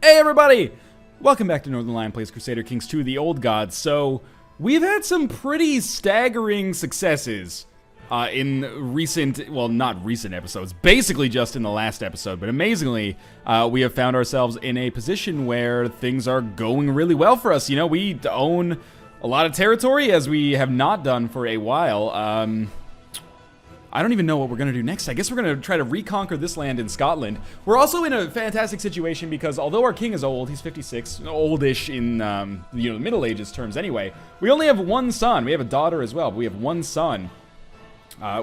Hey everybody! Welcome back to Northernlion plays Crusader Kings 2, the Old Gods. So, we've had some pretty staggering successes in recent, well, not recent episodes, basically just in the last episode, but amazingly, we have found ourselves in a position where things are going really well for us. You know, we own a lot of territory, as we have not done for a while. I don't even know what we're going to do next. I guess we're going to try to reconquer this land in Scotland. We're also in a fantastic situation because although our king is old, he's 56, oldish in the Middle Ages terms anyway, we only have one son. We have a daughter as well, but we have one son,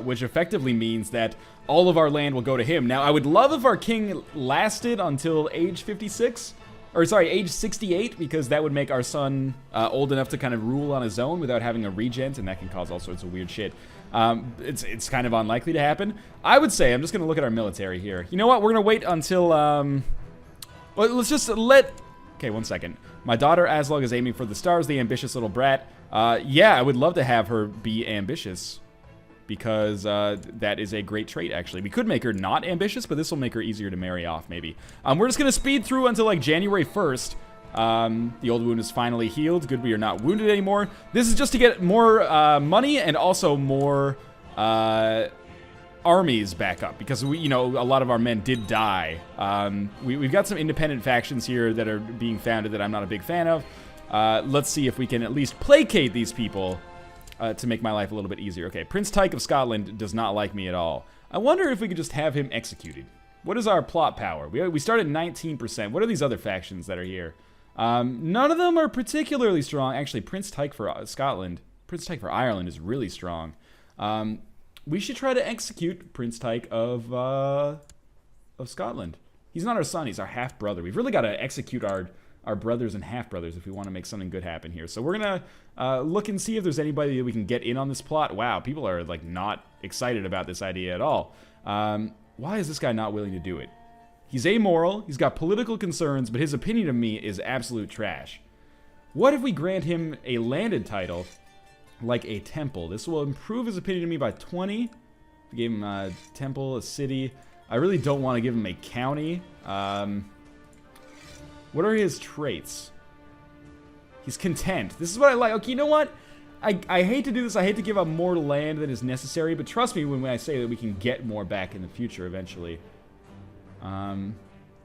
which effectively means that all of our land will go to him. Now, I would love if our king lasted until age 56, or sorry, age 68, because that would make our son old enough to kind of rule on his own without having a regent, and that can cause all sorts of weird shit. It's kind of unlikely to happen. I would say, I'm just going to look at our military here. You know what? We're going to wait until, well, let's just let, okay, one second. My daughter, Aslog, is aiming for the stars, the ambitious little brat. Yeah, I would love to have her be ambitious, because that is a great trait, actually. We could make her not ambitious, but this will make her easier to marry off, maybe. We're just going to speed through until, like, January 1st. The old wound is finally healed. Good, we are not wounded anymore. This is just to get more money and also more armies back up, because we, a lot of our men did die. We've got some independent factions here that are being founded that I'm not a big fan of. Let's see if we can at least placate these people to make my life a little bit easier. Okay, Prince Tyke of Scotland does not like me at all. I wonder if we could just have him executed. What is our plot power? We start at 19%. What are these other factions that are here? None of them are particularly strong. Actually, Prince Tyke for Scotland, Prince Tyke for Ireland is really strong. We should try to execute Prince Tyke of Scotland. He's not our son, he's our half-brother. We've really got to execute our brothers and half-brothers if we want to make something good happen here. So we're going to look and see if there's anybody that we can get in on this plot. Wow, people are, like, not excited about this idea at all. Why is this guy not willing to do it? He's amoral, he's got political concerns, but his opinion of me is absolute trash. What if we grant him a landed title, like a temple? This will improve his opinion of me by 20. We gave him a temple, a city. I really don't want to give him a county. What are his traits? He's content. This is what I like. Okay, you know what? I hate to do this. I hate to give up more land than is necessary, but trust me when I say that we can get more back in the future eventually.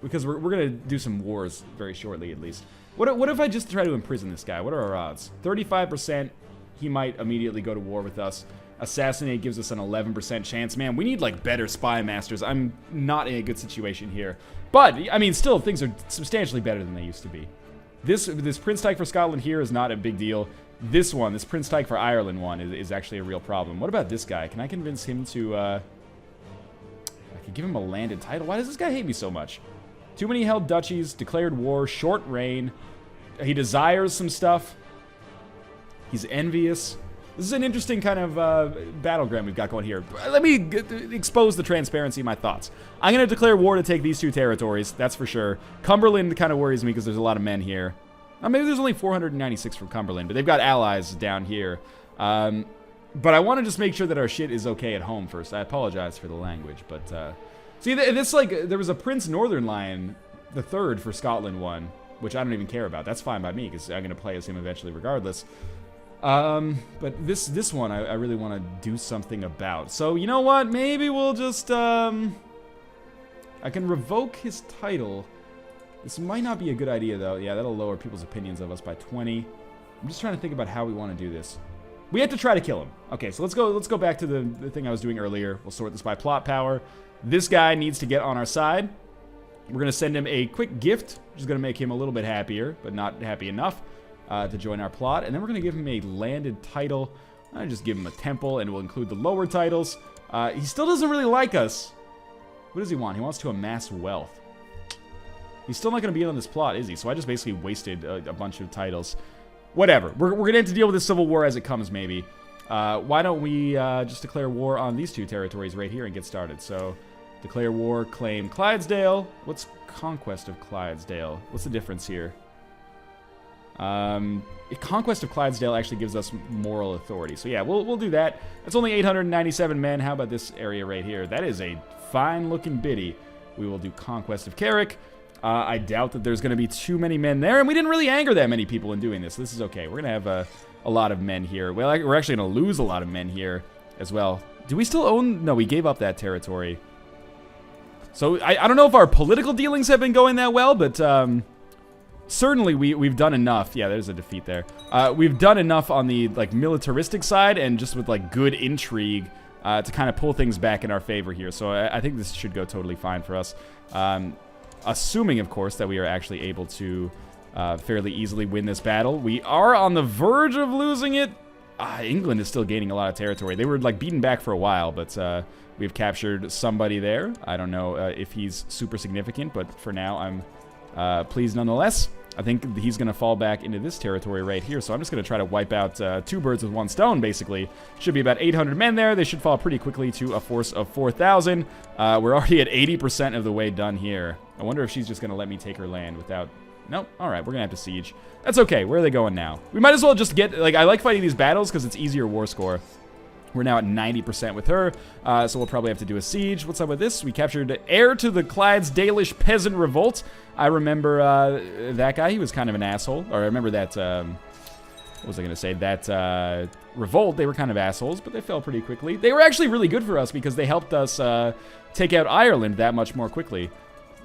Because we're gonna do some wars very shortly, at least. What if I just try to imprison this guy? What are our odds? 35%, he might immediately go to war with us. Assassinate gives us an 11% chance. Man, we need, like, better spy masters. I'm not in a good situation here. But, I mean, still, things are substantially better than they used to be. This Prince Tyke for Scotland here is not a big deal. This Prince Tyke for Ireland one is actually a real problem. What about this guy? Can I convince him to, give him a landed title? Why does this guy hate me so much? Too many held duchies, declared war, short reign. He desires some stuff. He's envious. This is an interesting kind of battleground we've got going here. Let me expose the transparency of my thoughts. I'm going to declare war to take these two territories, that's for sure. Cumberland kind of worries me because there's a lot of men here. Maybe there's only 496 from Cumberland, but they've got allies down here. But I want to just make sure that our shit is okay at home first. I apologize for the language, but, see, this, like, there was a Prince Northernlion, the third for Scotland one, which I don't even care about. That's fine by me, because I'm going to play as him eventually regardless. But this one, I really want to do something about. So, you know what? Maybe we'll just, I can revoke his title. This might not be a good idea, though. Yeah, that'll lower people's opinions of us by 20. I'm just trying to think about how we want to do this. We have to try to kill him. Okay, so let's go back to the thing I was doing earlier. We'll sort this by plot power. This guy needs to get on our side. We're going to send him a quick gift, which is going to make him a little bit happier, but not happy enough to join our plot. And then we're going to give him a landed title. I'll just give him a temple, and we'll include the lower titles. He still doesn't really like us. What does he want? He wants to amass wealth. He's still not going to be in on this plot, is he? So I just basically wasted a bunch of titles. Whatever. We're going to have to deal with this civil war as it comes, maybe. Why don't we just declare war on these two territories right here and get started? So, declare war, claim Clydesdale. What's conquest of Clydesdale? What's the difference here? Conquest of Clydesdale actually gives us moral authority. So yeah, we'll do that. That's only 897 men. How about this area right here? That is a fine-looking biddy. We will do Conquest of Carrick. I doubt that there's going to be too many men there, and we didn't really anger that many people in doing this. So this is okay. We're going to have a lot of men here. Well, we're actually going to lose a lot of men here as well. Do we still own? No, we gave up that territory. So I don't know if our political dealings have been going that well, but certainly we've done enough. Yeah, there's a defeat there. We've done enough on the like militaristic side and just with like good intrigue to kind of pull things back in our favor here. So I think this should go totally fine for us. Assuming, of course, that we are actually able to fairly easily win this battle. We are on the verge of losing it. England is still gaining a lot of territory. They were like beaten back for a while, but we've captured somebody there. I don't know if he's super significant, but for now I'm pleased nonetheless. I think he's going to fall back into this territory right here, so I'm just going to try to wipe out 2 birds with 1 stone, basically. Should be about 800 men there. They should fall pretty quickly to a force of 4,000. We're already at 80% of the way done here. I wonder if she's just going to let me take her land without... Nope. All right, we're going to have to siege. That's okay. Where are they going now? We might as well just get... Like, I like fighting these battles because it's easier war score. We're now at 90% with her, so we'll probably have to do a siege. What's up with this? We captured heir to the Clydesdalish peasant revolt. I remember that guy. He was kind of an asshole. Or I remember that... what was I going to say? That revolt, they were kind of assholes, but they fell pretty quickly. They were actually really good for us because they helped us take out Ireland that much more quickly.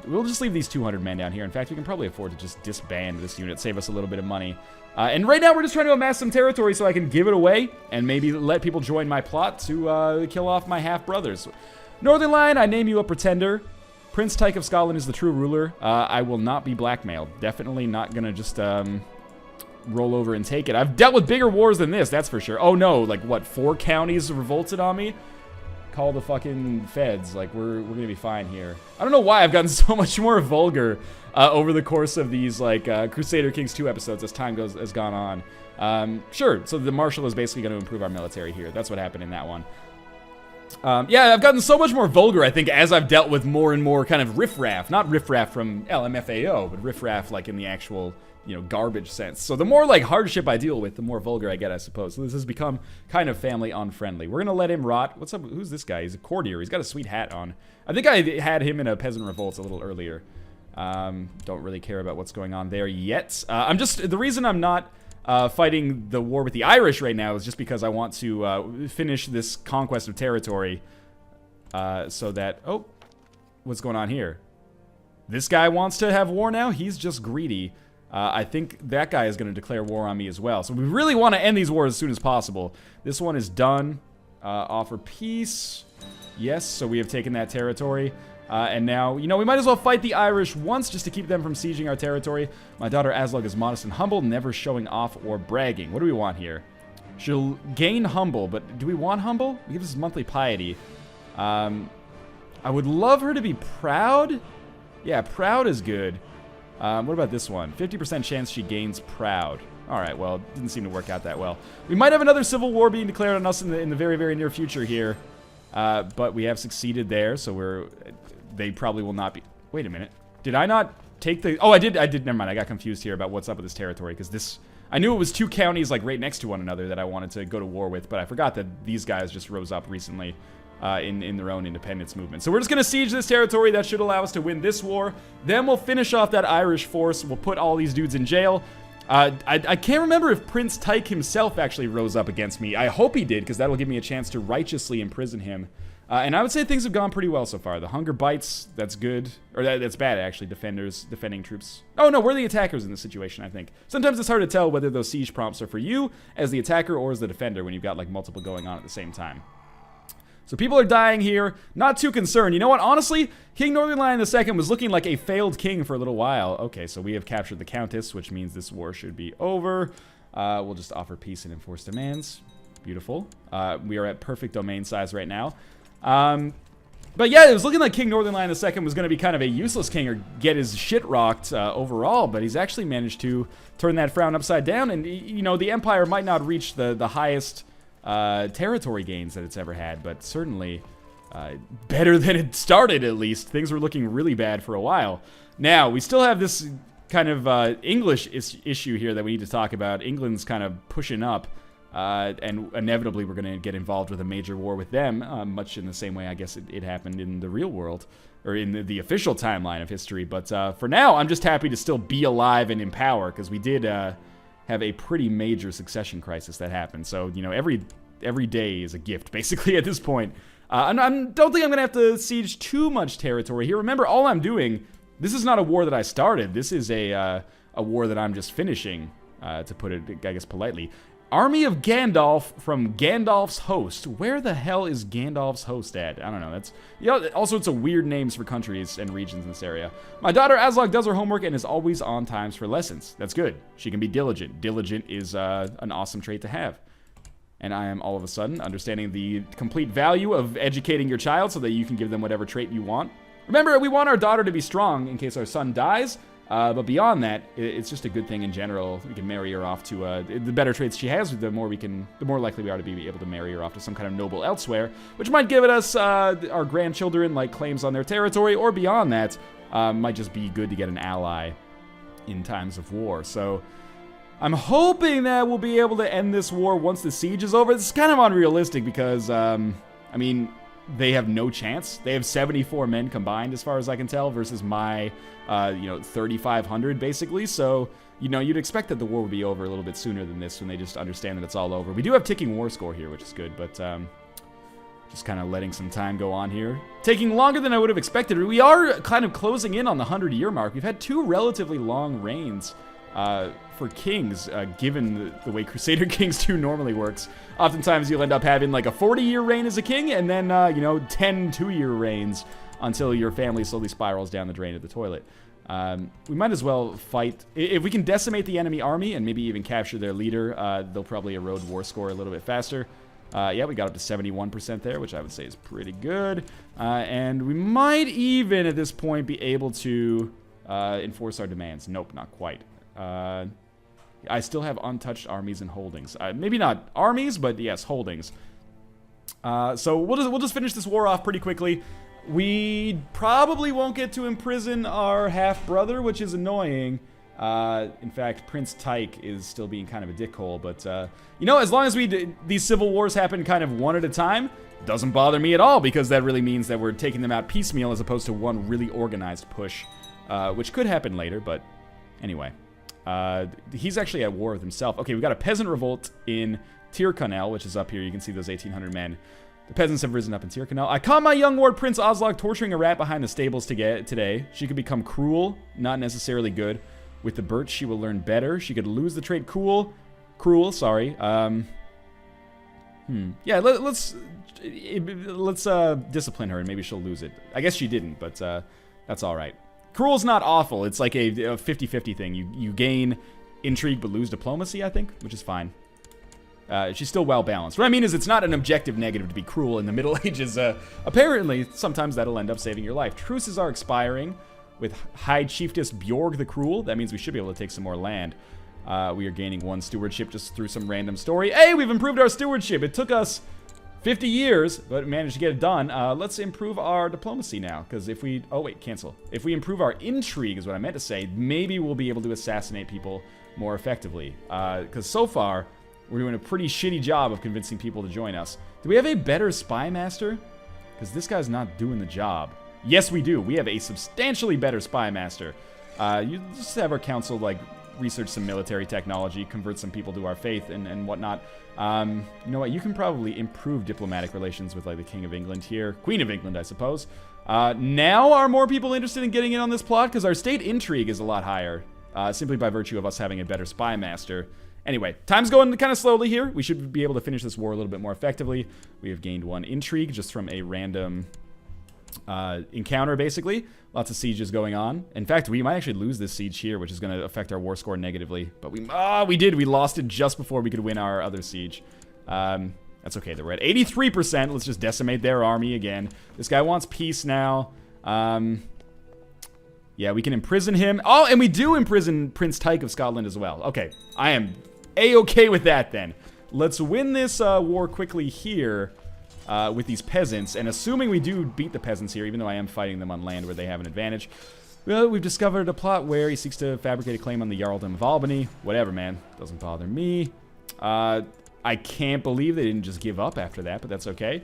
We'll just leave these 200 men down here. In fact, we can probably afford to just disband this unit, save us a little bit of money. And right now, we're just trying to amass some territory so I can give it away and maybe let people join my plot to kill off my half-brothers. Northernlion, I name you a pretender. Prince Tyke of Scotland is the true ruler. I will not be blackmailed. Definitely not going to just roll over and take it. I've dealt with bigger wars than this, that's for sure. Oh, no, like, what, 4 counties revolted on me? Call the fucking feds. Like, we're gonna be fine here. I don't know why I've gotten so much more vulgar over the course of these, like, Crusader Kings 2 episodes as time has gone on. Sure, so the Marshal is basically going to improve our military here. That's what happened in that one. Yeah, I've gotten so much more vulgar, I think, as I've dealt with more and more kind of riffraff. Not riffraff from LMFAO, but riffraff, like, in the actual... you know, garbage sense. So the more, like, hardship I deal with, the more vulgar I get, I suppose. So this has become kind of family unfriendly. We're gonna let him rot. What's up? Who's this guy? He's a courtier. He's got a sweet hat on. I think I had him in a peasant revolt a little earlier. Don't really care about what's going on there yet. The reason I'm not fighting the war with the Irish right now is just because I want to finish this conquest of territory so that... Oh, what's going on here? This guy wants to have war now? He's just greedy. I think that guy is going to declare war on me as well. So we really want to end these wars as soon as possible. This one is done. Offer peace. Yes, so we have taken that territory. And now, you know, we might as well fight the Irish once just to keep them from sieging our territory. My daughter Aslug is modest and humble, never showing off or bragging. What do we want here? She'll gain humble, but do we want humble? It gives us monthly piety. I would love her to be proud. Yeah, proud is good. What about this one? 50% chance she gains proud. Alright, well, it didn't seem to work out that well. We might have another civil war being declared on us in the very, very near future here. But we have succeeded there, so they probably will not be... Wait a minute. Did I not take the... Oh, I did. Never mind. I got confused here about what's up with this territory, because this... I knew it was 2 counties, like, right next to one another that I wanted to go to war with, but I forgot that these guys just rose up recently. In their own independence movement. So we're just going to siege this territory. That should allow us to win this war. Then we'll finish off that Irish force. We'll put all these dudes in jail. I can't remember if Prince Tyke himself actually rose up against me. I hope he did, because that'll give me a chance to righteously imprison him. And I would say things have gone pretty well so far. The hunger bites, that's good. Or that's bad, actually. Defending troops. Oh, no, we're the attackers in this situation, I think. Sometimes it's hard to tell whether those siege prompts are for you as the attacker or as the defender when you've got, like, multiple going on at the same time. So people are dying here. Not too concerned. You know what? Honestly, King Northernlion II was looking like a failed king for a little while. Okay, so we have captured the Countess, which means this war should be over. We'll just offer peace and enforce demands. Beautiful. We are at perfect domain size right now. But yeah, it was looking like King Northernlion II was going to be kind of a useless king or get his shit rocked overall, but he's actually managed to turn that frown upside down. And, you know, the Empire might not reach the highest... territory gains that it's ever had, but certainly better than it started, at least. Things were looking really bad for a while. Now, we still have this kind of English issue here that we need to talk about. England's kind of pushing up. And inevitably we're going to get involved with a major war with them, much in the same way I guess it happened in the real world, or in the official timeline of history. But for now, I'm just happy to still be alive and in power, because we did have a pretty major succession crisis that happened. So, you know, every day is a gift, basically, at this point. I don't think I'm going to have to siege too much territory here. Remember, all I'm doing, this is not a war that I started. This is a war that I'm just finishing, to put it, I guess, politely. Army of Gandalf from Gandalf's Host. Where the hell is Gandalf's Host at? I don't know. That's, you know, all sorts of weird names for countries and regions in this area. My daughter Aslog does her homework and is always on times for lessons. That's good. She can be diligent. Diligent is an awesome trait to have. And I am all of a sudden understanding the complete value of educating your child so that you can give them whatever trait you want. Remember, we want our daughter to be strong in case our son dies. But beyond that, it's just a good thing in general. We can marry her off to the better traits she has. The more likely we are to be able to marry her off to some kind of noble elsewhere, which might give us our grandchildren like claims on their territory, or beyond that, might just be good to get an ally in times of war. So I'm hoping that we'll be able to end this war once the siege is over. It's kind of unrealistic because I mean, they have no chance. They have 74 men combined, as far as I can tell, versus my, 3,500, basically. So, you know, you'd expect that the war would be over a little bit sooner than this when they just understand that it's all over. We do have ticking war score here, which is good, but just kind of letting some time go on here. Taking longer than I would have expected. We are kind of closing in on the 100-year mark. We've had 2 relatively long reigns for kings, given the way Crusader Kings 2 normally works. Oftentimes you'll end up having like a 40-year reign as a king, and then, 10 2-year reigns until your family slowly spirals down the drain of the toilet. We might as well fight. If we can decimate the enemy army and maybe even capture their leader, they'll probably erode war score a little bit faster. Yeah, we got up to 71% there, which I would say is pretty good. And we might even, at this point, be able to enforce our demands. Nope, not quite. I still have untouched armies and holdings. Maybe not armies, but yes, holdings. So we'll just finish this war off pretty quickly. We probably won't get to imprison our half-brother, which is annoying. In fact, Prince Tyke is still being kind of a dickhole, but, as long as these civil wars happen kind of one at a time, doesn't bother me at all, because that really means that we're taking them out piecemeal as opposed to one really organized push, which could happen later, but anyway. He's actually at war with himself. Okay, we've got a peasant revolt in Tyrconnell, which is up here. You can see those 1,800 men. The peasants have risen up in Tyrconnell. I caught my young ward Prince Oslog torturing a rat behind the stables today. She could become cruel, not necessarily good. With the birch, she will learn better. She could lose the trait cruel, sorry. Yeah, let's discipline her and maybe she'll lose it. I guess she didn't, but that's all right. Cruel's not awful. It's like a 50-50 thing. You gain intrigue but lose diplomacy, I think, which is fine. She's still well balanced. What I mean is it's not an objective negative to be cruel in the Middle Ages. Apparently, sometimes that'll end up saving your life. Truces are expiring with High Chiefess Bjorg the Cruel. That means we should be able to take some more land. We are gaining 1 stewardship just through some random story. Hey, we've improved our stewardship. It took us 50 years, but managed to get it done. Let's improve our diplomacy now, because if we... Oh, wait, cancel. If we improve our intrigue, is what I meant to say, maybe we'll be able to assassinate people more effectively. Because so far, we're doing a pretty shitty job of convincing people to join us. Do we have a better spy master? Because this guy's not doing the job. Yes, we do. We have a substantially better spy master. You just have our council, like, research some military technology, convert some people to our faith, and whatnot. You know what? You can probably improve diplomatic relations with, like, the King of England here. Queen of England, I suppose. Now are more people interested in getting in on this plot? Because our state intrigue is a lot higher, simply by virtue of us having a better spy master. Anyway, time's going kind of slowly here. We should be able to finish this war a little bit more effectively. We have gained 1 intrigue just from a random encounter, basically. Lots of sieges going on. In fact, we might actually lose this siege here, which is going to affect our war score negatively. But we did. We lost it just before we could win our other siege. That's okay, though. We're at 83%. Let's just decimate their army again. This guy wants peace now. Yeah, we can imprison him. Oh, and we do imprison Prince Tyke of Scotland as well. Okay, I am A-okay with that, then. Let's win this war quickly here. With these peasants, and assuming we do beat the peasants here, even though I am fighting them on land where they have an advantage, well, we've discovered a plot where he seeks to fabricate a claim on the Jarldom of Albany. Whatever, man. Doesn't bother me. I can't believe they didn't just give up after that, but that's okay.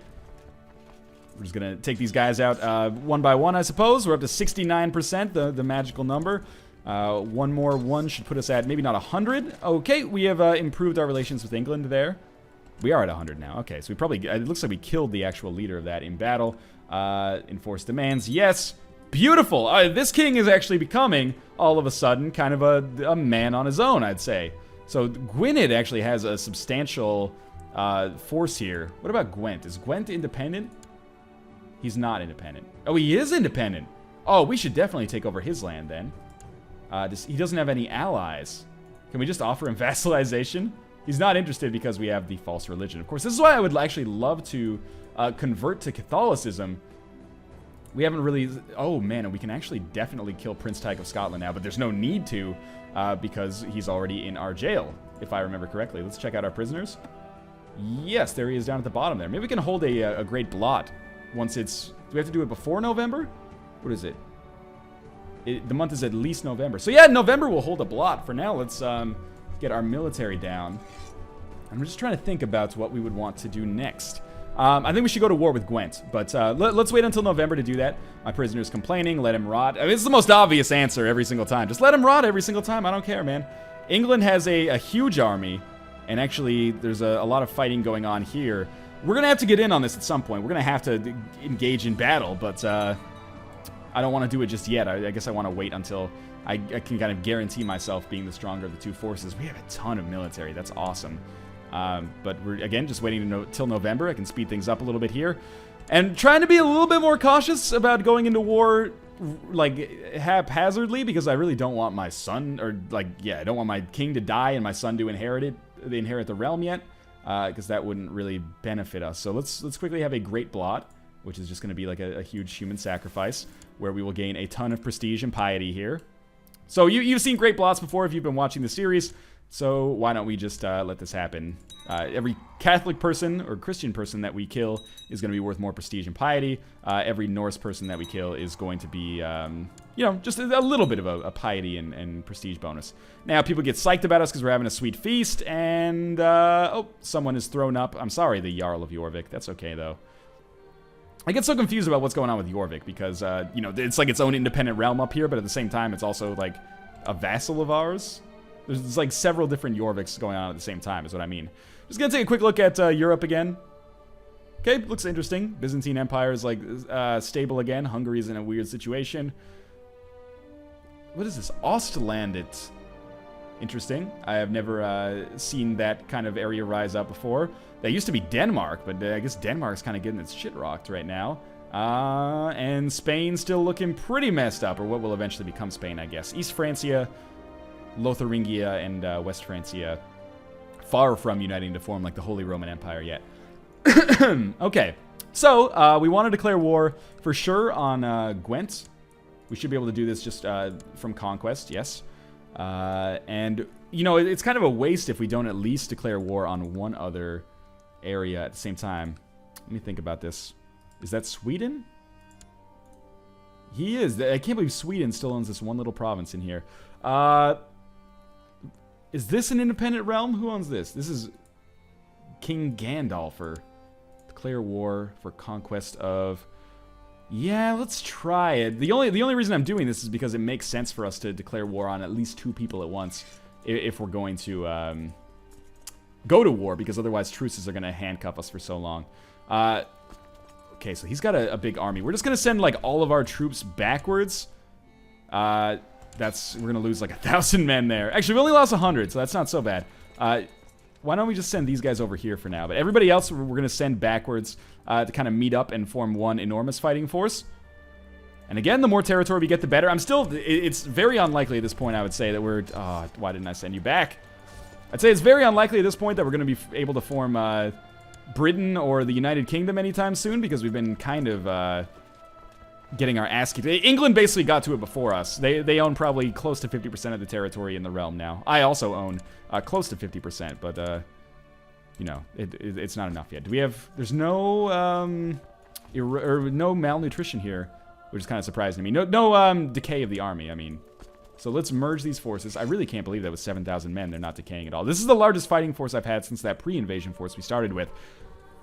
We're just going to take these guys out one by one, I suppose. We're up to 69%, the magical number. One more one should put us at maybe not 100. Okay, we have improved our relations with England there. We are at 100 now. Okay, so we probably... It looks like we killed the actual leader of that in battle. Enforced demands. Yes. Beautiful. This king is actually becoming, all of a sudden, kind of a man on his own, I'd say. So Gwynedd actually has a substantial force here. What about Gwent? Is Gwent independent? He's not independent. Oh, he is independent. Oh, we should definitely take over his land then. He doesn't have any allies. Can we just offer him vassalization? He's not interested because we have the false religion. Of course, this is why I would actually love to convert to Catholicism. We haven't really... Oh, man, and we can actually definitely kill Prince Tyke of Scotland now, but there's no need to because he's already in our jail, if I remember correctly. Let's check out our prisoners. Yes, there he is down at the bottom there. Maybe we can hold a great blot once it's... Do we have to do it before November? What is it? The month is at least November. So yeah, in November we'll hold a blot. For now, let's get our military down. I'm just trying to think about what we would want to do next. I think we should go to war with Gwent, but let's wait until November to do that. My prisoner's complaining, let him rot. I mean, it's the most obvious answer every single time. Just let him rot every single time, I don't care, man. England has a huge army, and actually there's a lot of fighting going on here. We're going to have to get in on this at some point. We're going to have to engage in battle, but I don't want to do it just yet. I guess I want to wait until I can kind of guarantee myself being the stronger of the two forces. We have a ton of military. That's awesome. But we're, again, just waiting till November. I can speed things up a little bit here. And trying to be a little bit more cautious about going into war, like, haphazardly, because I really don't want my son, or, like, yeah, I don't want my king to die and my son to inherit the realm yet, because that wouldn't really benefit us. So let's quickly have a great blot, which is just going to be like a huge human sacrifice, where we will gain a ton of prestige and piety here. So you've seen great blots before if you've been watching the series, so why don't we just let this happen? Every Catholic person or Christian person that we kill is going to be worth more prestige and piety. Every Norse person that we kill is going to be, you know, just a little bit of a piety and prestige bonus. Now, people get psyched about us because we're having a sweet feast, and, oh, someone is thrown up. I'm sorry, the Jarl of Jorvik. That's okay, though. I get so confused about what's going on with Jorvik because, you know, it's like its own independent realm up here, but at the same time, it's also, like, a vassal of ours. There's like several different Jorviks going on at the same time, is what I mean. Just gonna take a quick look at Europe again. Okay, looks interesting. Byzantine Empire is like stable again. Hungary's in a weird situation. What is this? Ostlandet. Interesting. I have never seen that kind of area rise up before. That used to be Denmark, but I guess Denmark's kind of getting its shit rocked right now. And Spain's still looking pretty messed up, or what will eventually become Spain, I guess. East Francia, Lotharingia, and West Francia, far from uniting to form like the Holy Roman Empire yet. Okay, so we want to declare war for sure on Gwent. We should be able to do this just from conquest, yes. And, you know, it's kind of a waste if we don't at least declare war on one other area at the same time. Let me think about this. Is that Sweden? He is. I can't believe Sweden still owns this one little province in here. Is this an independent realm? Who owns this? This is King Gandalfer. Declare war for conquest of... Yeah, let's try it. The only reason I'm doing this is because it makes sense for us to declare war on at least two people at once if we're going to go to war, because otherwise truces are going to handcuff us for so long. Okay, so he's got a big army. We're just going to send, like, all of our troops backwards. We're going to lose, like, 1,000 men there. Actually, we only lost 100, so that's not so bad. Why don't we just send these guys over here for now? But everybody else, we're going to send backwards to kind of meet up and form one enormous fighting force. And again, the more territory we get, the better. It's very unlikely at this point, I would say, that we're... Oh, why didn't I send you back? I'd say it's very unlikely at this point that we're going to be able to form Britain or the United Kingdom anytime soon, because we've been kind of getting our ass kicked. England basically got to it before us. They own probably close to 50% of the territory in the realm now. I also own close to 50%, but you know, it's not enough yet. Do we have... There's no no malnutrition here, which is kind of surprising to me. No decay of the army, I mean. So let's merge these forces. I really can't believe that with 7,000 men, they're not decaying at all. This is the largest fighting force I've had since that pre-invasion force we started with.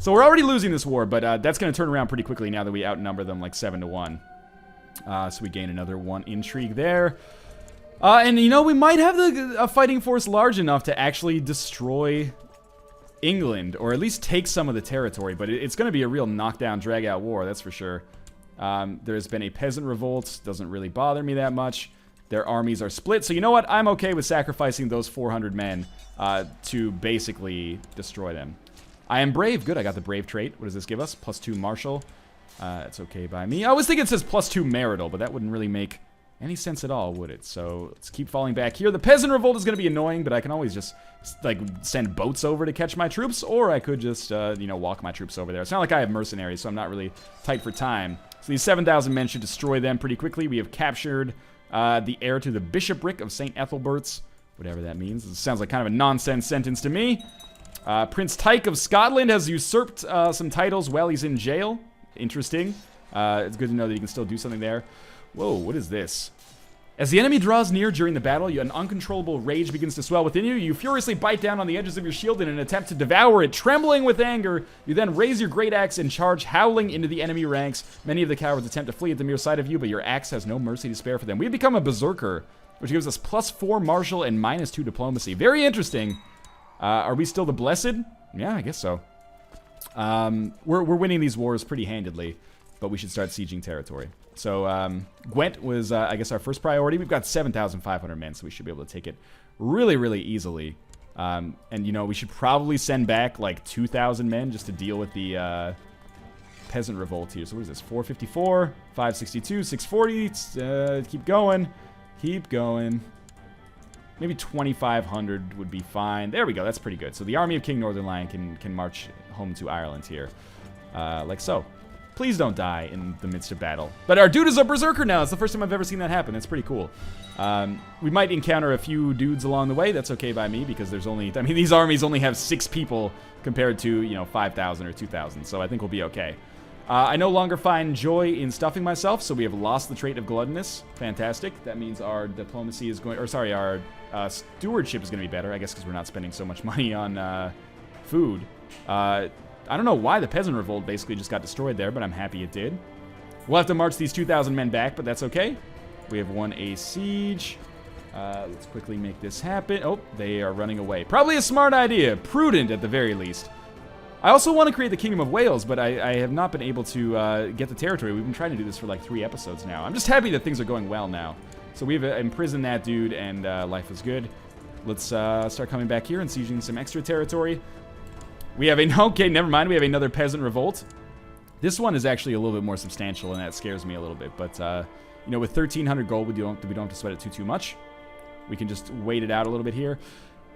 So we're already losing this war, but that's going to turn around pretty quickly now that we outnumber them like 7-1. So we gain another 1 intrigue there. And, you know, we might have a fighting force large enough to actually destroy England, or at least take some of the territory. But it's going to be a real knockdown, drag-out war, that's for sure. There's been a peasant revolt. Doesn't really bother me that much. Their armies are split. So you know what? I'm okay with sacrificing those 400 men to basically destroy them. I am brave. Good, I got the brave trait. What does this give us? +2 martial. It's okay by me. I always think it says +2 marital, but that wouldn't really make any sense at all, would it? So let's keep falling back here. The peasant revolt is going to be annoying, but I can always just like send boats over to catch my troops, or I could just you know, walk my troops over there. It's not like I have mercenaries, so I'm not really tight for time. So these 7,000 men should destroy them pretty quickly. We have captured the heir to the bishopric of St. Ethelbert's, whatever that means. It sounds like kind of a nonsense sentence to me. Prince Tyke of Scotland has usurped some titles while he's in jail. Interesting. It's good to know that you can still do something there. Whoa, what is this? As the enemy draws near during the battle, an uncontrollable rage begins to swell within you. You furiously bite down on the edges of your shield in an attempt to devour it. Trembling with anger, you then raise your great axe and charge howling into the enemy ranks. Many of the cowards attempt to flee at the mere sight of you, but your axe has no mercy to spare for them. We've become a Berserker, which gives us +4 martial and -2 diplomacy. Very interesting. Are we still the Blessed? Yeah, I guess so. We're winning these wars pretty handedly, but we should start sieging territory. So Gwent was, I guess, our first priority. We've got 7,500 men, so we should be able to take it really, really easily. And, you know, we should probably send back, like, 2,000 men just to deal with the peasant revolt here. So what is this? 454, 562, 640. Keep going. Keep going. Maybe 2,500 would be fine. There we go. That's pretty good. So the army of King Northernlion can march home to Ireland here. Like so. Please don't die in the midst of battle. But our dude is a Berserker now. It's the first time I've ever seen that happen. That's pretty cool. We might encounter a few dudes along the way. That's okay by me because there's only... I mean, these armies only have 6 people compared to, you know, 5,000 or 2,000. So I think we'll be okay. I no longer find joy in stuffing myself, so we have lost the trait of gluttonous. Fantastic. That means our diplomacy is going... Or, sorry, our stewardship is going to be better, I guess, because we're not spending so much money on food. I don't know why the peasant revolt basically just got destroyed there, but I'm happy it did. We'll have to march these 2,000 men back, but that's okay. We have won a siege. Let's quickly make this happen. Oh, they are running away. Probably a smart idea. Prudent, at the very least. I also want to create the Kingdom of Wales, but I have not been able to get the territory. We've been trying to do this for like 3 episodes now. I'm just happy that things are going well now. So we've imprisoned that dude, and life is good. Let's start coming back here and sieging some extra territory. We have okay, never mind. We have another peasant revolt. This one is actually a little bit more substantial, and that scares me a little bit. But, you know, with 1,300 gold, we don't have to sweat it too much. We can just wait it out a little bit here.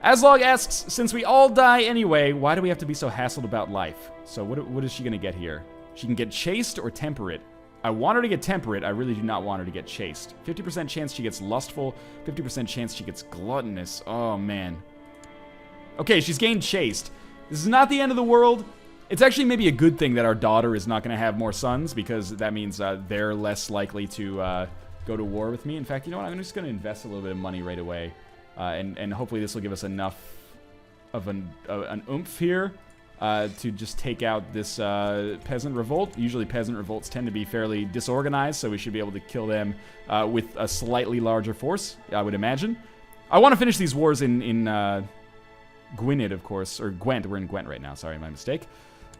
Aslog asks, since we all die anyway, why do we have to be so hassled about life? So what is she going to get here? She can get chaste or temperate. I want her to get temperate. I really do not want her to get chaste. 50% chance she gets lustful. 50% chance she gets gluttonous. Oh, man. Okay, she's gained chaste. This is not the end of the world. It's actually maybe a good thing that our daughter is not going to have more sons, because that means they're less likely to go to war with me. In fact, you know what? I'm just going to invest a little bit of money right away, and hopefully this will give us enough of an oomph here to just take out this peasant revolt. Usually peasant revolts tend to be fairly disorganized, so we should be able to kill them with a slightly larger force, I would imagine. I want to finish these wars in Gwynedd, of course, or Gwent. We're in Gwent right now. Sorry, my mistake.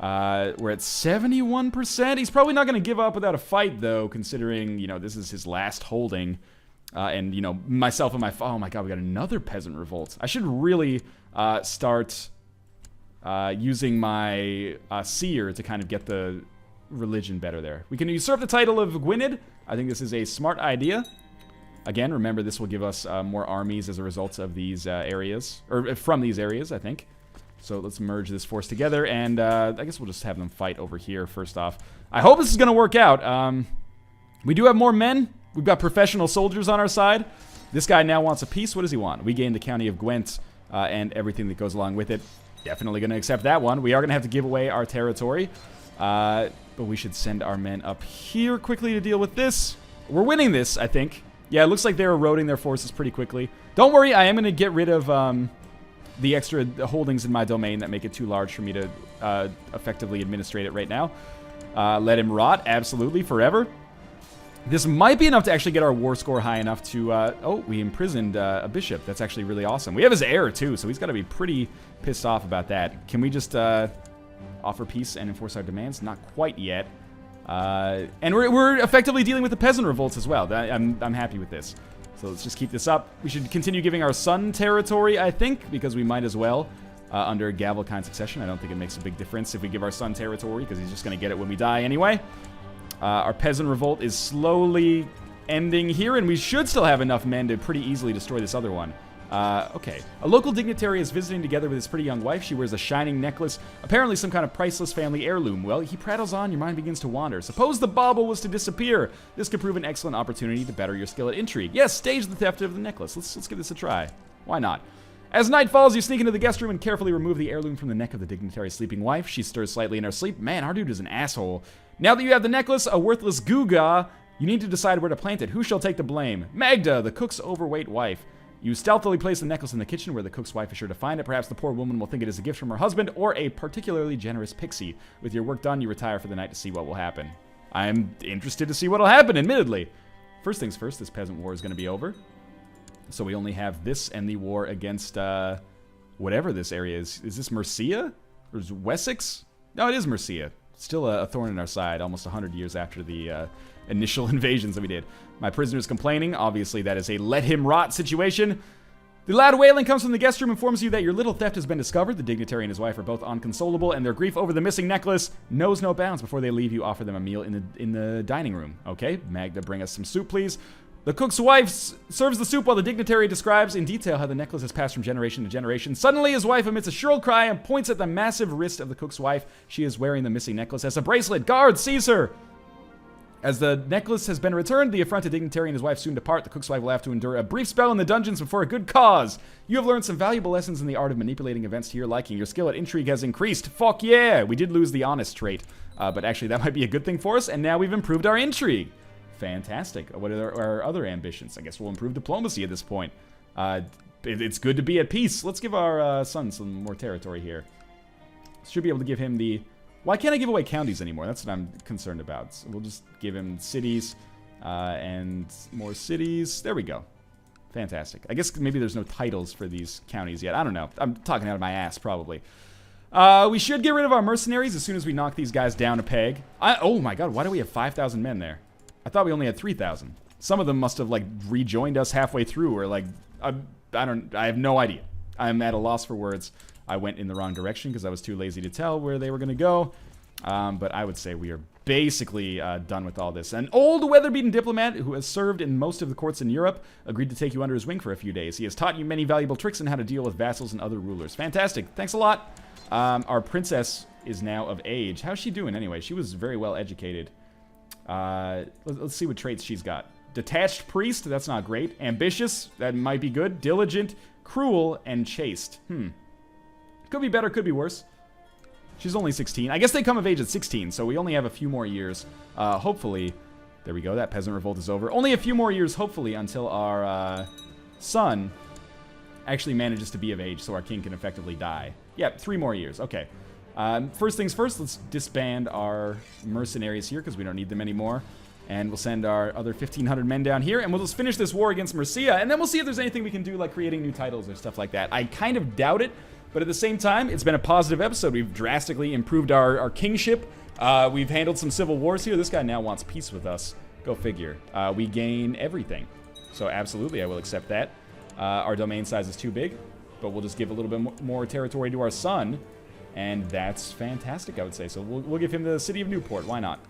We're at 71%. He's probably not going to give up without a fight, though, considering, you know, this is his last holding. And, you know, myself and my... Oh, my God, we got another peasant revolt. I should really start using my seer to kind of get the religion better there. We can usurp the title of Gwynedd. I think this is a smart idea. Again, remember, this will give us more armies as a result of these areas, or from these areas, I think. So let's merge this force together, and I guess we'll just have them fight over here first off. I hope this is going to work out. We do have more men. We've got professional soldiers on our side. This guy now wants a peace. What does he want? We gain the county of Gwent and everything that goes along with it. Definitely going to accept that one. We are going to have to give away our territory, but we should send our men up here quickly to deal with this. We're winning this, I think. Yeah, it looks like they're eroding their forces pretty quickly. Don't worry, I am going to get rid of the extra holdings in my domain that make it too large for me to effectively administrate it right now. Let him rot, absolutely, forever. This might be enough to actually get our war score high enough to... oh, we imprisoned a bishop. That's actually really awesome. We have his heir, too, so he's got to be pretty pissed off about that. Can we just offer peace and enforce our demands? Not quite yet. And we're effectively dealing with the peasant revolts as well. I'm happy with this. So let's just keep this up. We should continue giving our son territory, I think, because we might as well. Under Gavelkind succession, I don't think it makes a big difference if we give our son territory, because he's just going to get it when we die anyway. Our peasant revolt is slowly ending here, and we should still have enough men to pretty easily destroy this other one. Okay. A local dignitary is visiting together with his pretty young wife. She wears a shining necklace, apparently some kind of priceless family heirloom. Well, he prattles on, your mind begins to wander. Suppose the bauble was to disappear. This could prove an excellent opportunity to better your skill at intrigue. Yes, stage the theft of the necklace. Let's give this a try. Why not? As night falls, you sneak into the guest room and carefully remove the heirloom from the neck of the dignitary's sleeping wife. She stirs slightly in her sleep. Man, our dude is an asshole. Now that you have the necklace, a worthless gewgaw, you need to decide where to plant it. Who shall take the blame? Magda, the cook's overweight wife. You stealthily place the necklace in the kitchen where the cook's wife is sure to find it. Perhaps the poor woman will think it is a gift from her husband or a particularly generous pixie. With your work done, you retire for the night to see what will happen. I'm interested to see what will happen, admittedly. First things first, this peasant war is going to be over. So we only have this and the war against whatever this area is. Is this Mercia? Or is it Wessex? No, it is Mercia. Still a thorn in our side, almost 100 years after the initial invasions that we did. My prisoner is complaining. Obviously, that is a let him rot situation. The loud wailing comes from the guest room, informs you that your little theft has been discovered. The dignitary and his wife are both inconsolable, and their grief over the missing necklace knows no bounds. Before they leave, you offer them a meal in the dining room. Okay, Magda, bring us some soup, please. The cook's wife serves the soup while the dignitary describes in detail how the necklace has passed from generation to generation. Suddenly, his wife emits a shrill cry and points at the massive wrist of the cook's wife. She is wearing the missing necklace as a bracelet. Guard, seize her! As the necklace has been returned, the affronted dignitary and his wife soon depart. The cook's wife will have to endure a brief spell in the dungeons before a good cause. You have learned some valuable lessons in the art of manipulating events to your liking. Your skill at intrigue has increased. Fuck yeah! We did lose the honest trait, but actually that might be a good thing for us, and now we've improved our intrigue. Fantastic. What are our other ambitions? I guess we'll improve diplomacy at this point. It's good to be at peace. Let's give our son some more territory here. Should be able to give him the... Why can't I give away counties anymore? That's what I'm concerned about. So we'll just give him cities and more cities. There we go. Fantastic. I guess maybe there's no titles for these counties yet. I don't know. I'm talking out of my ass, probably. We should get rid of our mercenaries as soon as we knock these guys down a peg. Oh my god, why do we have 5,000 men there? I thought we only had 3,000. Some of them must have, like, rejoined us halfway through, or, like, I have no idea. I'm at a loss for words. I went in the wrong direction because I was too lazy to tell where they were going to go. But I would say we are basically done with all this. An old weather-beaten diplomat who has served in most of the courts in Europe agreed to take you under his wing for a few days. He has taught you many valuable tricks on how to deal with vassals and other rulers. Fantastic. Thanks a lot. Our princess is now of age. How's she doing anyway? She was very well educated. Let's see what traits she's got. Detached priest, that's not great. Ambitious, that might be good. Diligent, cruel, and chaste. Could be better, could be worse. She's only 16. I guess they come of age at 16, so we only have a few more years. Hopefully, there we go, that peasant revolt is over. Only a few more years, hopefully, until our son actually manages to be of age so our king can effectively die. Yep, 3 more years, okay. First things first, let's disband our mercenaries here because we don't need them anymore. And we'll send our other 1,500 men down here, and we'll just finish this war against Mercia, and then we'll see if there's anything we can do, like creating new titles or stuff like that. I kind of doubt it, but at the same time, it's been a positive episode. We've drastically improved our kingship. We've handled some civil wars here. This guy now wants peace with us. Go figure. We gain everything. So absolutely, I will accept that. Our domain size is too big, but we'll just give a little bit more territory to our son. And that's fantastic, I would say. So we'll give him the city of Newport. Why not?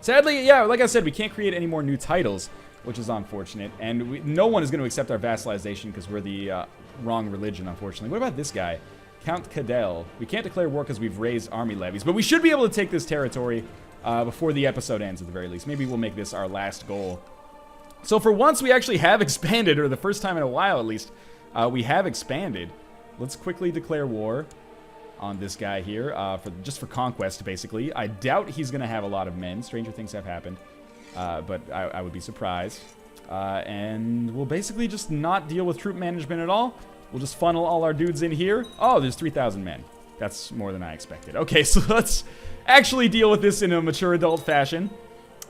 Sadly, yeah, like I said, we can't create any more new titles, which is unfortunate. And no one is going to accept our vassalization because we're the wrong religion, unfortunately. What about this guy? Count Cadell. We can't declare war because we've raised army levies, but we should be able to take this territory before the episode ends at the very least. Maybe we'll make this our last goal. So for once, we actually have expanded, or the first time in a while at least, we have expanded. Let's quickly declare war on this guy here, just for conquest, basically. I doubt he's going to have a lot of men. Stranger things have happened, but I would be surprised. And we'll basically just not deal with troop management at all. We'll just funnel all our dudes in here. Oh, there's 3,000 men. That's more than I expected. Okay, so let's actually deal with this in a mature adult fashion.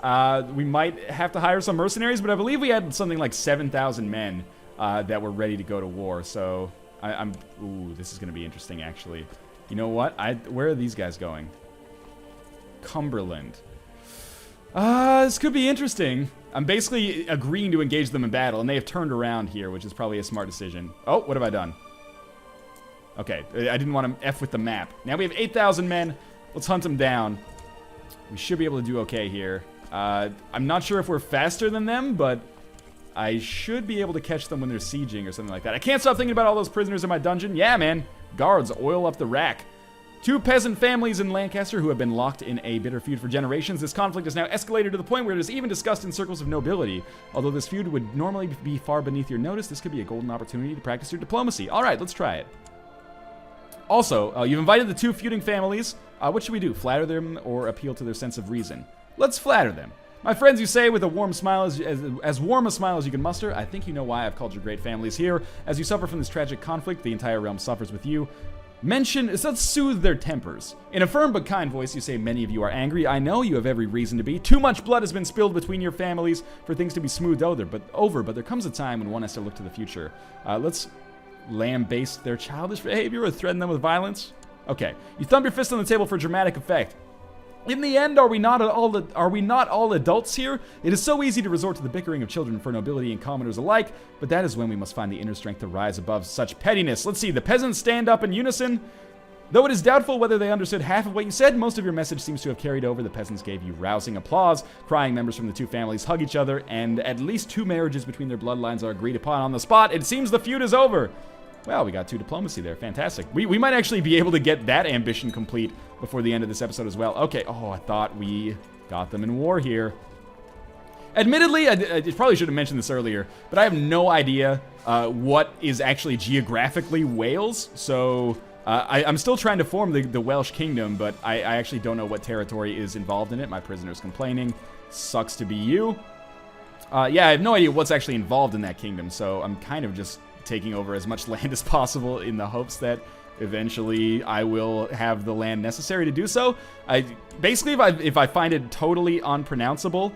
We might have to hire some mercenaries, but I believe we had something like 7,000 men that were ready to go to war. So ooh, this is going to be interesting, actually. You know what? Where are these guys going? Cumberland. This could be interesting. I'm basically agreeing to engage them in battle, and they have turned around here, which is probably a smart decision. Oh, what have I done? Okay, I didn't want to F with the map. Now we have 8,000 men. Let's hunt them down. We should be able to do okay here. I'm not sure if we're faster than them, but I should be able to catch them when they're sieging or something like that. I can't stop thinking about all those prisoners in my dungeon. Yeah, man. Guards, oil up the rack. 2 peasant families in Lancaster who have been locked in a bitter feud for generations. This conflict has now escalated to the point where it is even discussed in circles of nobility. Although this feud would normally be far beneath your notice, this could be a golden opportunity to practice your diplomacy. All right, let's try it. Also, you've invited the 2 feuding families. What should we do? Flatter them or appeal to their sense of reason? Let's flatter them. My friends, you say with a warm smile, as warm a smile as you can muster, I think you know why I've called your great families here. As you suffer from this tragic conflict, the entire realm suffers with you. Let's soothe their tempers. In a firm but kind voice, you say many of you are angry. I know you have every reason to be. Too much blood has been spilled between your families for things to be smoothed over, but there comes a time when one has to look to the future. Let's lambaste their childish behavior or threaten them with violence. Okay, you thumb your fist on the table for dramatic effect. In the end, are we not all adults here? It is so easy to resort to the bickering of children for nobility and commoners alike, but that is when we must find the inner strength to rise above such pettiness. Let's see, the peasants stand up in unison. Though it is doubtful whether they understood half of what you said, most of your message seems to have carried over. The peasants gave you rousing applause. Crying members from the 2 families hug each other, and at least 2 marriages between their bloodlines are agreed upon on the spot. It seems the feud is over. Well, we got 2 diplomacy there. Fantastic. We might actually be able to get that ambition complete before the end of this episode as well. Okay. Oh, I thought we got them in war here. Admittedly, I probably should have mentioned this earlier, but I have no idea what is actually geographically Wales. So I'm still trying to form the Welsh kingdom, but I actually don't know what territory is involved in it. My prisoner's complaining. Sucks to be you. Yeah, I have no idea what's actually involved in that kingdom, so I'm kind of just taking over as much land as possible in the hopes that eventually I will have the land necessary to do so. Basically, if I find it totally unpronounceable,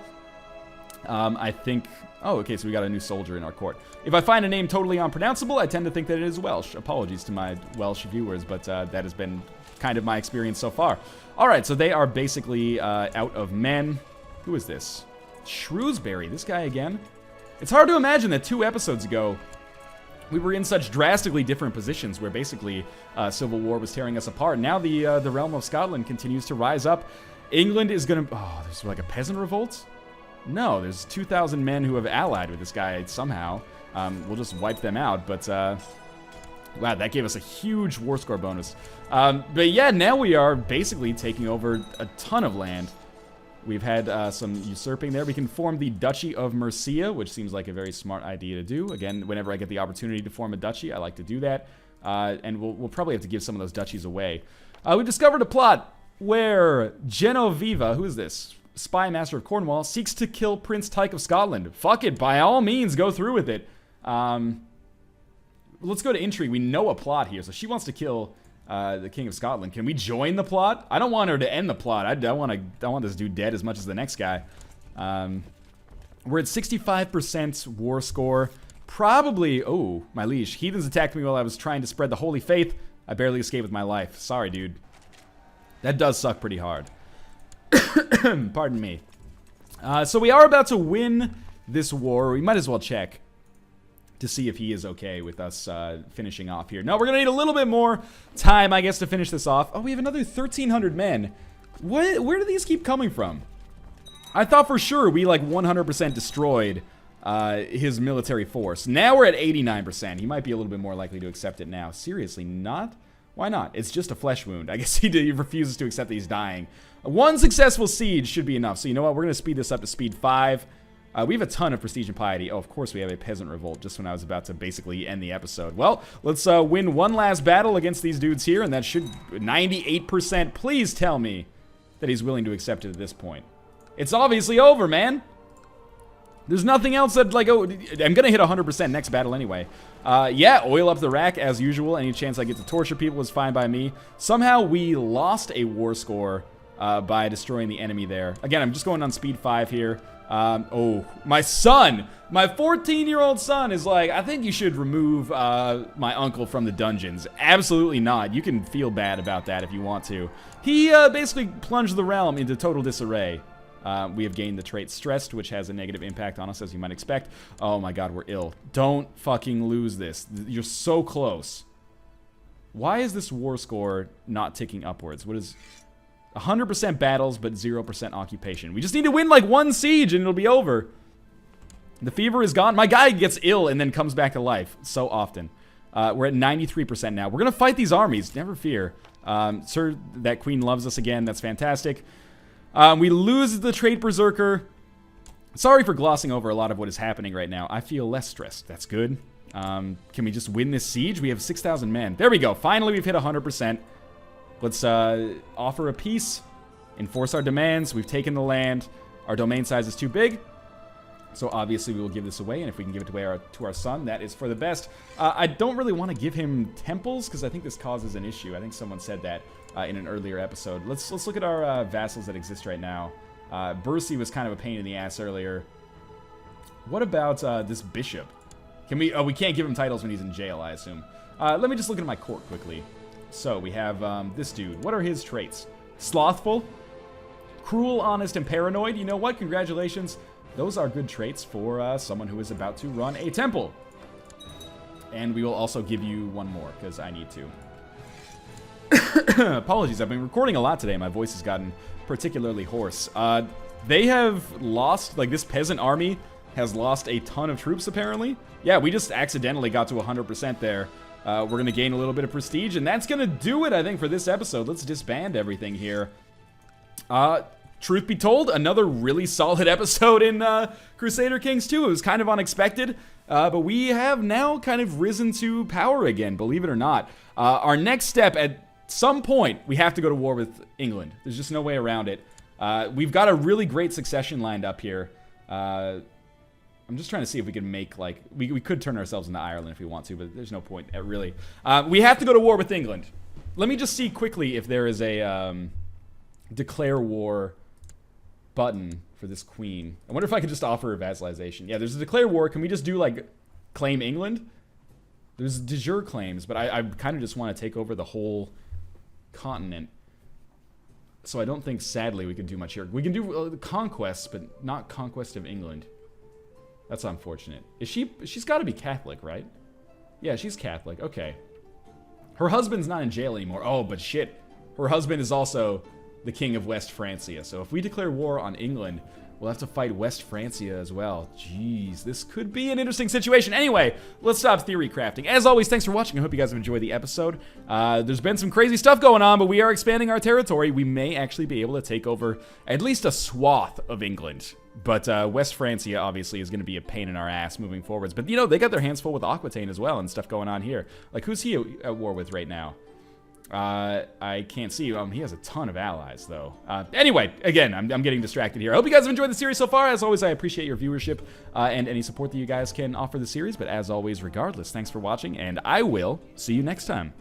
I think... Oh, okay, so we got a new soldier in our court. If I find a name totally unpronounceable, I tend to think that it is Welsh. Apologies to my Welsh viewers, but that has been kind of my experience so far. All right, so they are basically out of men. Who is this? Shrewsbury, this guy again? It's hard to imagine that 2 episodes ago, we were in such drastically different positions where basically civil war was tearing us apart. Now the realm of Scotland continues to rise up. England is going to... Oh, there's like a peasant revolt? No, there's 2,000 men who have allied with this guy somehow. We'll just wipe them out, but... wow, that gave us a huge war score bonus. But yeah, now we are basically taking over a ton of land. We've had some usurping there. We can form the Duchy of Mercia, which seems like a very smart idea to do. Again, whenever I get the opportunity to form a duchy, I like to do that. And we'll probably have to give some of those duchies away. We discovered a plot where Genoviva, who is this? Spy master of Cornwall, seeks to kill Prince Tyke of Scotland. Fuck it, by all means, go through with it. Let's go to Intrigue. We know a plot here, so she wants to kill... the King of Scotland. Can we join the plot? I don't want her to end the plot. I want this dude dead as much as the next guy. We're at 65% war score. Probably... Oh, my liege. Heathens attacked me while I was trying to spread the holy faith. I barely escaped with my life. Sorry, dude. That does suck pretty hard. Pardon me. So we are about to win this war. We might as well check to see if he is okay with us finishing off here. No, we're going to need a little bit more time, I guess, to finish this off. Oh, we have another 1,300 men. Where do these keep coming from? I thought for sure we, like, 100% destroyed his military force. Now we're at 89%. He might be a little bit more likely to accept it now. Seriously, not? Why not? It's just a flesh wound. I guess he refuses to accept that he's dying. One successful siege should be enough. So you know what? We're going to speed this up to speed 5. We have a ton of prestige and piety. Oh, of course we have a peasant revolt just when I was about to basically end the episode. Well, let's win one last battle against these dudes here, and that should... 98%. Please tell me that he's willing to accept it at this point. It's obviously over, man. There's nothing else that, like, oh, I'm going to hit 100% next battle anyway. Yeah, oil up the rack as usual. Any chance I get to torture people is fine by me. Somehow we lost a war score by destroying the enemy there. Again, I'm just going on speed 5 here. Oh, my son, my 14-year-old son is like, I think you should remove my uncle from the dungeons. Absolutely not. You can feel bad about that if you want to. He basically plunged the realm into total disarray. We have gained the trait Stressed, which has a negative impact on us, as you might expect. Oh my god, we're ill. Don't fucking lose this. You're so close. Why is this war score not ticking upwards? What is... 100% battles, but 0% occupation. We just need to win like 1 siege and it'll be over. The fever is gone. My guy gets ill and then comes back to life so often. We're at 93% now. We're going to fight these armies. Never fear. Sir, that queen loves us again. That's fantastic. We lose the trait Berserker. Sorry for glossing over a lot of what is happening right now. I feel less stressed. That's good. Can we just win this siege? We have 6,000 men. There we go. Finally, we've hit 100%. Let's offer a peace, enforce our demands. We've taken the land. Our domain size is too big, so obviously we will give this away, and if we can give it away to our son, that is for the best. I don't really want to give him temples, because I think this causes an issue. I think someone said that in an earlier episode. Let's look at our vassals that exist right now. Bercy was kind of a pain in the ass earlier. What about this bishop? Can we... Oh, we can't give him titles when he's in jail, I assume. Let me just look at my court quickly. So, we have this dude. What are his traits? Slothful, cruel, honest, and paranoid. You know what? Congratulations. Those are good traits for someone who is about to run a temple. And we will also give you one more, because I need to. Apologies, I've been recording a lot today. My voice has gotten particularly hoarse. They have lost, like, this peasant army has lost a ton of troops, apparently. Yeah, we just accidentally got to 100% there. We're going to gain a little bit of prestige, and that's going to do it, I think, for this episode. Let's disband everything here. Truth be told, another really solid episode in Crusader Kings 2. It was kind of unexpected, but we have now kind of risen to power again, believe it or not. Our next step, at some point, we have to go to war with England. There's just no way around it. We've got a really great succession lined up here. I'm just trying to see if we can make, like... We could turn ourselves into Ireland if we want to, but there's no point, really. We have to go to war with England. Let me just see quickly if there is a declare war button for this queen. I wonder if I could just offer her vassalization. Yeah, there's a declare war. Can we just do, like, claim England? There's de jure claims, but I kind of just want to take over the whole continent. So I don't think, sadly, we can do much here. We can do conquest, but not conquest of England. That's unfortunate. She's got to be Catholic, right? Yeah, she's Catholic. Okay. Her husband's not in jail anymore. Oh, but shit. Her husband is also the king of West Francia. So if we declare war on England, we'll have to fight West Francia as well. Jeez, this could be an interesting situation. Anyway, let's stop theory crafting. As always, thanks for watching. I hope you guys have enjoyed the episode. There's been some crazy stuff going on, but we are expanding our territory. We may actually be able to take over at least a swath of England. But West Francia, obviously, is going to be a pain in our ass moving forwards. But, you know, they got their hands full with Aquitaine as well and stuff going on here. Like, who's he at war with right now? I can't see. He has a ton of allies, though. Anyway, again, I'm getting distracted here. I hope you guys have enjoyed the series so far. As always, I appreciate your viewership and any support that you guys can offer the series. But as always, regardless, thanks for watching, and I will see you next time.